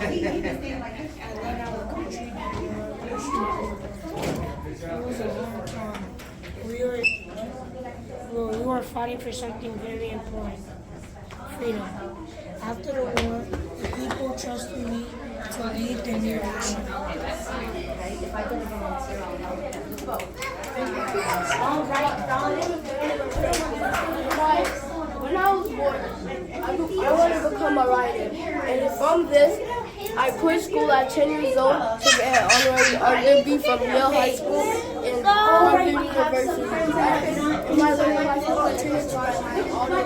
It was a long time. We were, we were fighting for something very important, freedom. After the war, the people trusted me to lead the new nation. When I was born, I wanted to become a writer. And from this, I quit school at 10 years old to get an honorary degree from Yale High School and Harvard University. In my learning life, I continued to write all the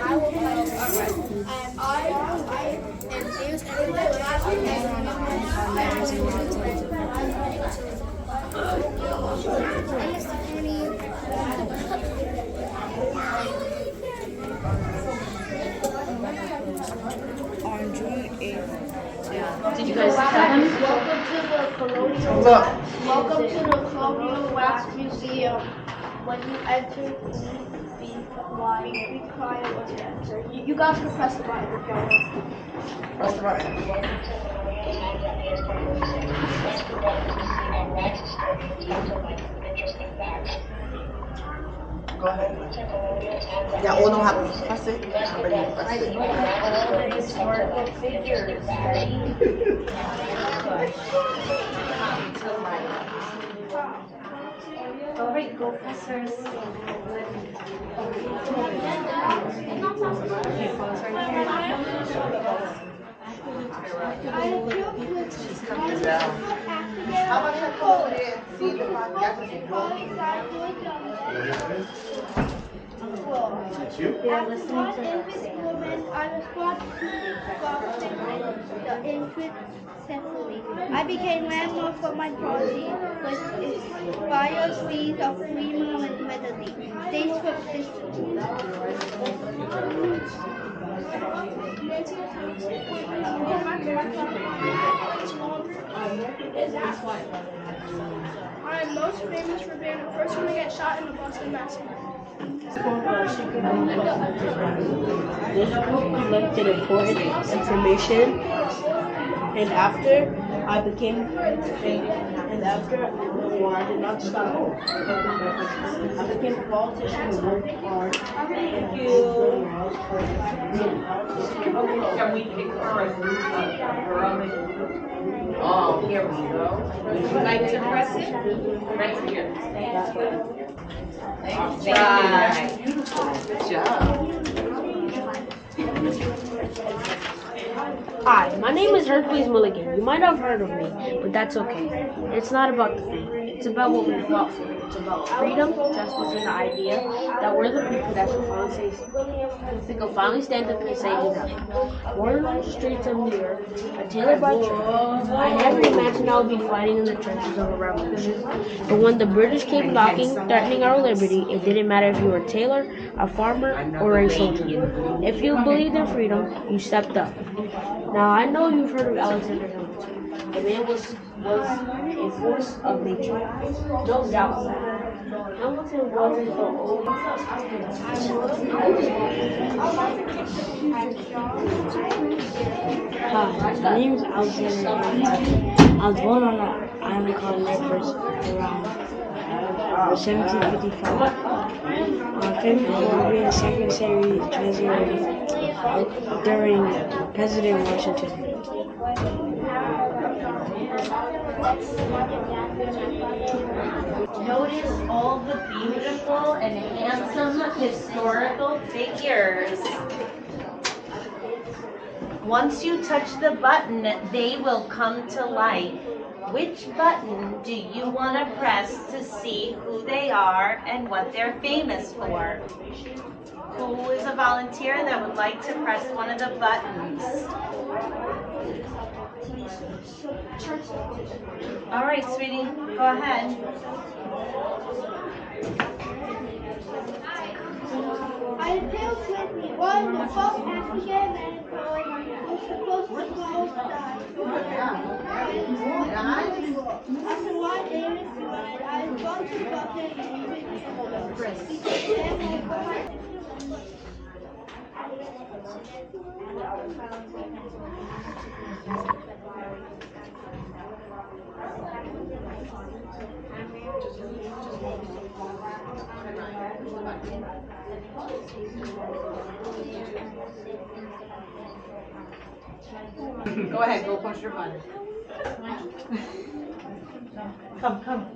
On June 8th, Did you guys tell him? Welcome to the Colonial Wax Museum. When you enter, please be quiet when you enter. You guys can press the button if y'all want. Press the button. Go ahead. Yeah, all them have to press it. Somebody press it. All the historical figures. Ready? All right, go pressers. She's coming down. How about I go over there and see the podcast? They're listening to her. I was brought to the infant Cecily. I became landmark for my party with biographies of Freeman and Medley. Dates for history. I am most famous for being the first one to get shot in the Boston Massacre. This group collected important information, and after I became, and after the war, I did not stop. I became a politician and worked hard. Thank you. Can we pick her a group of Oh, here we go. Would you like to press it? Right here. Right. Good job. Hi, my name is Hercules Mulligan. You might have heard of me, but that's okay. It's not about the fame. It's about what we fought for. It's about freedom, justice, and the idea that we're the people that can finally stand up and say enough. Born on the streets of New York, a tailor by trade, I never imagined I would be fighting in the trenches of a revolution. But when the British came knocking, threatening our liberty, it didn't matter if you were a tailor, a farmer, or a soldier. If you believed in freedom, you stepped up. Now, I know you've heard of Alexander Hamilton. The man was a force of nature. No doubt about it. Hamilton wasn't the only. Hi, my name is Alexander Hamilton. I was born on an island called Naples around 1755. I'm famous for being a secretary treasurer during President Washington. Notice all the beautiful and handsome historical figures. Once you touch the button, they will come to life. Which button do you want to press to see who they are and what they're famous for? Who is a volunteer that would like to press one of the buttons? All right, sweetie, go ahead. I feel Whitney, one of the first African American was supposed to close after my name is Dianne, I was born to Boston and Go ahead, go push your button. Come.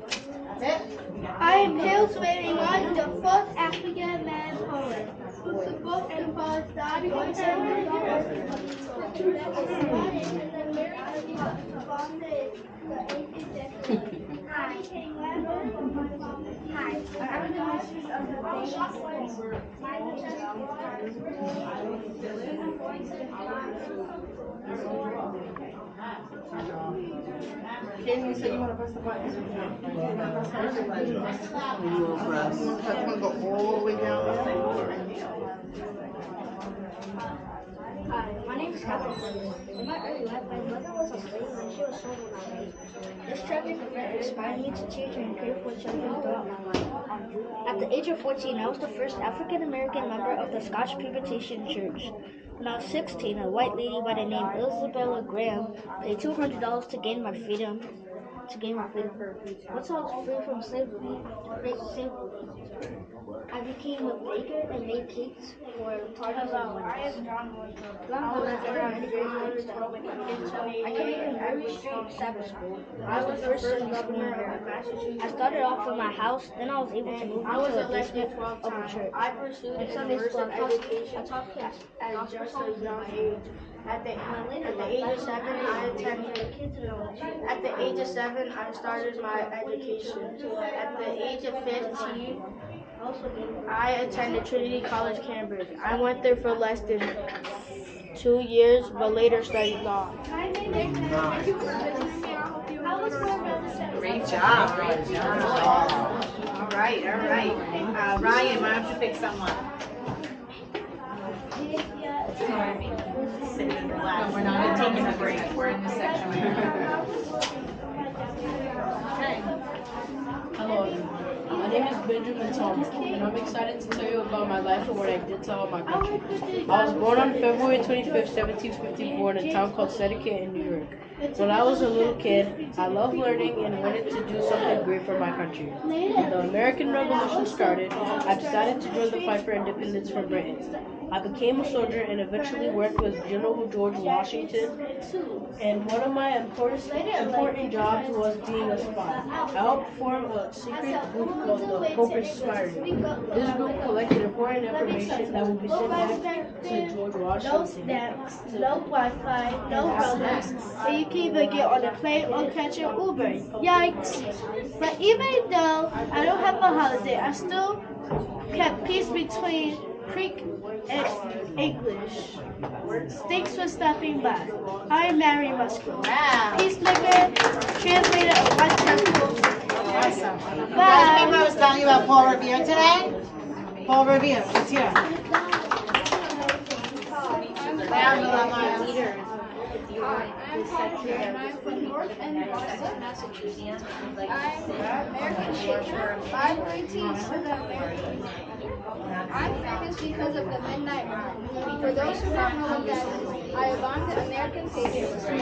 That's it. I am Hale Swearing on the first African man poet who spoke and first died on Jaden, you said you want to press the button. You will press. I'm gonna go all the way down. Hi, my name is Carney. In my early life, my mother was a slave and she was sold when I was 8. This tragic event inspired me to teach and care for children throughout my life. At the age of 14, I was the first African American member of the Scotch Presbyterian Church. When I was 16, a white lady by the name Isabella Graham paid $200 to gain my freedom. Once I was free from slavery, I became a baker and made cakes for parties and weddings. I came from a very strict Sabbath school. I was the first Sunday school member. I started off in my house, then I was able to move into a basement of a church. In Sunday school, I taught kids at just a young age. At the age of 7, I started my education. At the age of 15, I attended Trinity College, Cambridge. I went there for less than 2 years, but later studied law. Great job. All right. Ryan, why don't you pick someone? No, we're not taking a break. We're in this section right now. Okay. Hello, my name is Benjamin Thomas, and I'm excited to tell you about my life and what I did to help my country. I was born on February 25th, 1754 in a town called Connecticut in New York. When I was a little kid, I loved learning and wanted to do something great for my country. When the American Revolution started, I decided to join the fight for independence from Britain. I became a soldier and eventually worked with General George Washington, and one of my important jobs was being a spy. I helped form a secret group called the Co-Conspirators. This group collected important information that would be sent back to George Washington. No snacks, no Wi-Fi, no Robux, and you can't even get on a plane or catch an Uber. Yikes! But even though I don't have a holiday, I still kept peace between Creek and English. Thanks for stopping by. I'm Mary Musgrove. Wow. Peacemaker, translator of one temple. Awesome. You guys Bye. remember I was telling you about Paul Revere today? Paul Revere, he's here. I'm from North End, Boston, Massachusetts. I'm American Shakespeare. I'm 19 for the American. I'm famous because of the Midnight Run. For those who don't know what that is, I abound the American patriots that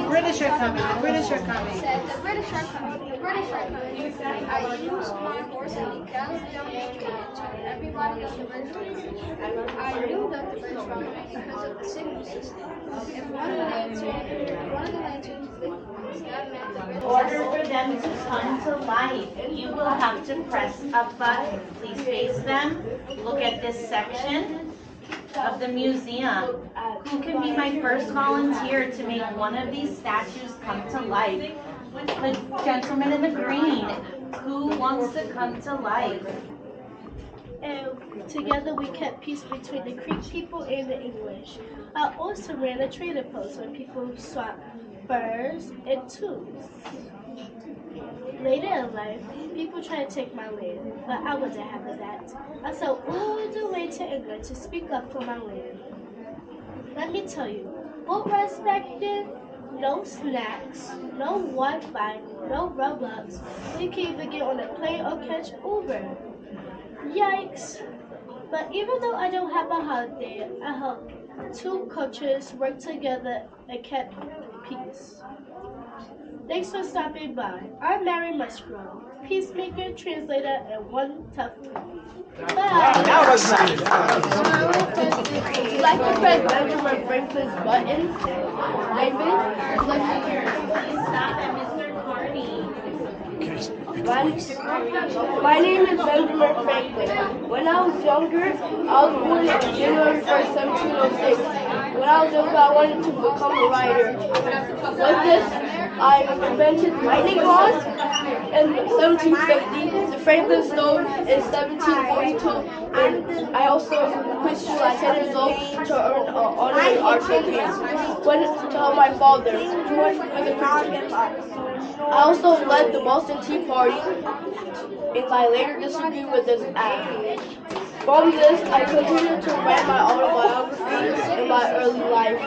British are coming. The British are coming. said the British are coming. The British are coming. I used my horse and galloped down the street and told everybody that the British were coming. I knew that the British were coming because of the signal system. If one of the lanterns In order for them to come to life, you will have to press a button. Please face them. Look at this section of the museum. Who can be my first volunteer to make one of these statues come to life? The gentleman in the green. Who wants to come to life? And together we kept peace between the Creek people and the English. I also ran a trader post where people swapped furs and tools. Later in life, people tried to take my land, but I wasn't having that. I sailed all the way to England to speak up for my land. Let me tell you, what was back then? No snacks, no Wi-Fi, no Robux. You can't even get on a plane or catch Uber. Yikes! But even though I don't have a holiday, I hope two cultures work together and kept peace. Thanks for stopping by. I'm Mary Musgrove. peacemaker, translator, and one tough cookie. That was nice. Would you like to press Benjamin Franklin's button? David? Would you like to hear it? Please stop at Mr. Carney. My name is Benjamin Franklin. When I was younger, I was born on January 1st, 1706. When I was younger, I wanted to become a writer. With this, I invented lightning rods in 1750, the Franklin stove in 1742, and I also quit school at 10 years old to earn an honorary art degree. Went to help my father with the Christian. I also led the Boston Tea Party, and I later disagreed with this act. From this, I continued to write my autobiography in my early life.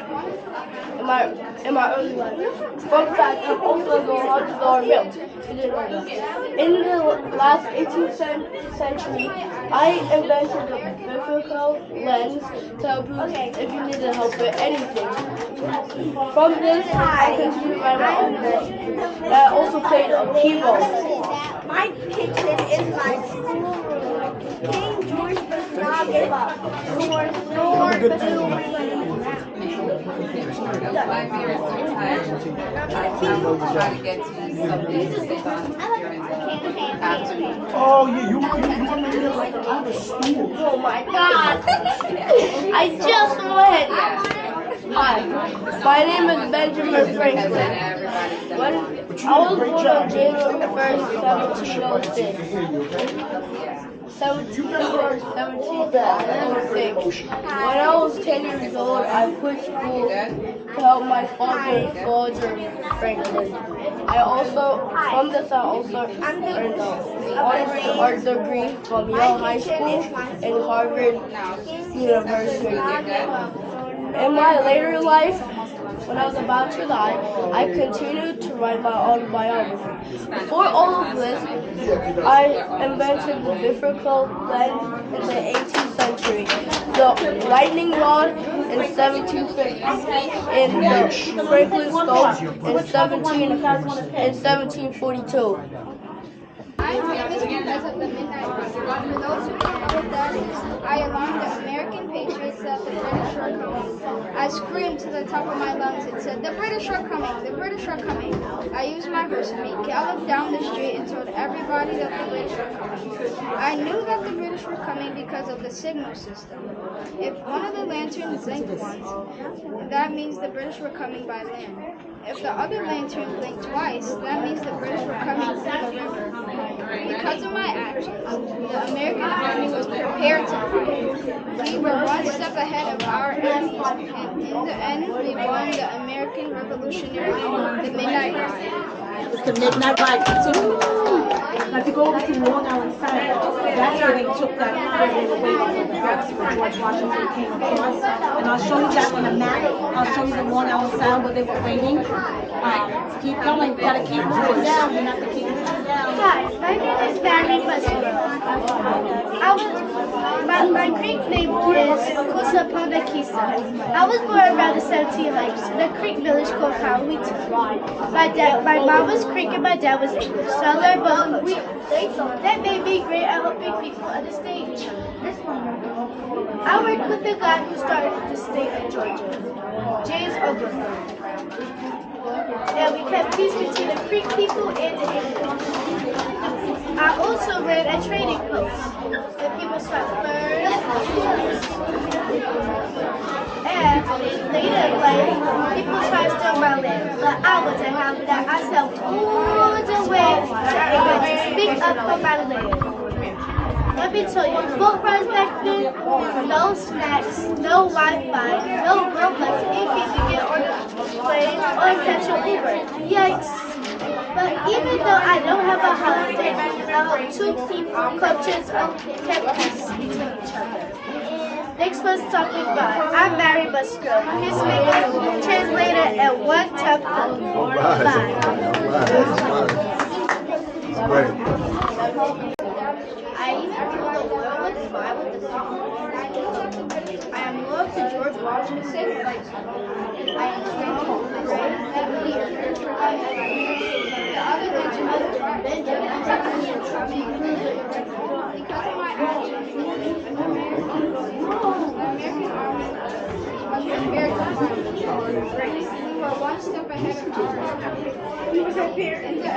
Fun fact, I'm also a $100 bill. In the last 18th century, I invented the bifocal lens to help you if you needed help with anything. From this, I continued to write my own book. I also played a keyboard. My kitchen is my schoolroom. King George does not give up. Nor My beer is so tired. I will try to get to something to sit on after. Oh yeah, you want me to like on the stool. Oh my God! I just went. Hi, my name is Benjamin Franklin. I was born on January 1st, 1706. When I was 10 years old, I quit school to help my father, Franklin. From this, I also earned an honorary art degree from Yale High School and Harvard University. In my later life, when I was about to die, I continued to write my autobiography. Before all of this, I invented the bifocal lens in the 18th century, the lightning rod in 1750, and the Franklin stove in 1742. I'm famous because of the Midnight Run. For those who don't know what that is, I alarmed the American patriots that the British were coming. I screamed to the top of my lungs and said, "The British are coming! The British are coming!" I used my horse meat, galloped down the street, and told everybody that the British were coming. I knew that the British were coming because of the signal system. If one of the lanterns blinked once, that means the British were coming by land. If the other lantern blinked twice, that means the British were coming through the river. Because of my actions, the American army was prepared to fight. We were one step ahead of our enemies, and in the end, we won the American Revolutionary War, the Midnight Ride. It's the midnight ride. Now, if you go over to Long Island Sound, that's where they took that railroad away from the boats where George Washington came across. And I'll show you that on the map. I'll show you the Long Island Sound where they were waiting. Keep going. You gotta keep moving down. You have to keep moving down. Hi, my name is Barry Musgrove. My Greek name is Kosa Panakisa. I was born around the 1700s in a Creek village called Howleton. My mom was Creek and my dad was English, so I learned both Greek. That made me great at helping people on the stage. I worked with the guy who started the state of Georgia, James Oglethorpe. And we kept peace between the Creek people and the English. I also ran a trading post. The people swapped furs and later in life, people tried to steal my land, but I wasn't having that. I said, all the way to England to speak up for my land. Let me tell you, boat rides back then, no snacks, no Wi-Fi, no robots in case you get on a plane or catch an Uber. Yikes. But even though I don't have a holiday, I hope two people cultures kept peace between each other. Thanks for stopping by. I'm Mary Musgrove, peacemaker, translator, and one tough Bye. I even feel the world was fine with the song. I am loyal to George Washington. I am grateful for the other than to move to because of my actions, the American army was prepared to fight. We were one step ahead of ours. In the American